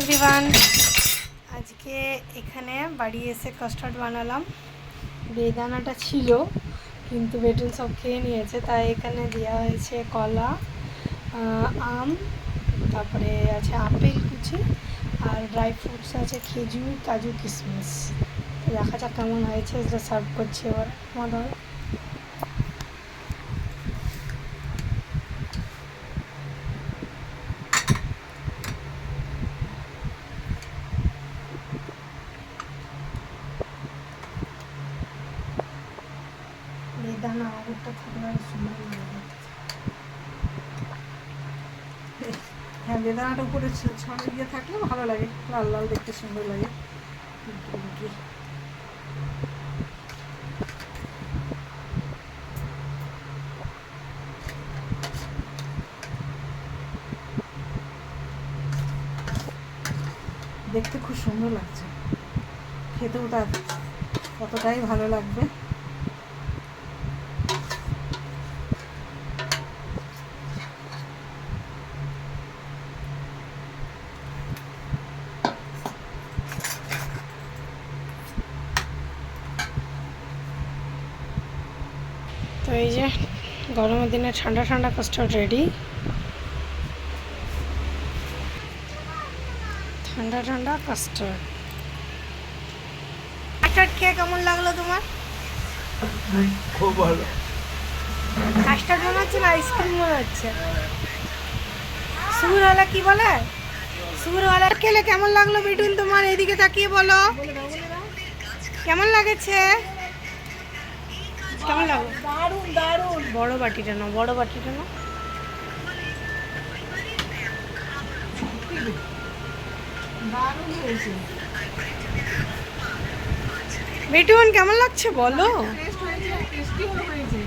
Everyone, আজকে এখানে বাড়ি এসে কাস্টার্ড বানালাম। বেদানাটা ছিল কিন্তু বেটুন সব খেয়ে নিয়েছে, তাই এখানে দেওয়া হয়েছে কলা, আম, তারপরে আছে আপেল কুচি আর ড্রাই ফ্রুটস আছে খেজুর, কাজু, কিশমিশ। দেখা যাক কেমন হয়েছে। এটা সার্ভ করছি এবার মজা। বেদানা আগরটা থাকলে সুন্দর লাগে। হ্যাঁ, বেদানাটা উপরে ছড়ে দিয়ে থাকলে ভালো লাগে, লাল লাল দেখতে সুন্দর লাগে। দেখতে খুব সুন্দর লাগছে, খেতেও তার কতটাই ভালো লাগবে। তো এই যে গরমের দিনে ঠান্ডা ঠান্ডা কাস্টার্ড রেডি। ঠান্ডা ঠান্ডা কাস্টার্ড খেয়ে কেমন লাগলো তোমার? খুব ভালো। কাস্টার্ড মনে হচ্ছে না আইসক্রিম মনে হচ্ছে। সুরওয়ালা কি বলে? সুরওয়ালা খেলে কেমন লাগলো বিটুন তোমার? এইদিকে তাকিয়ে বলো কেমন লাগেছে। কেমন লাগলো? দারুণ দারুণ। বড় বাটিটা নাও, বড় বাটিটা নাও। দারুণ হয়েছে। বিটুন কেমন লাগছে বলো? টেস্ট হয়েছে, টেস্টিও হয়েছে।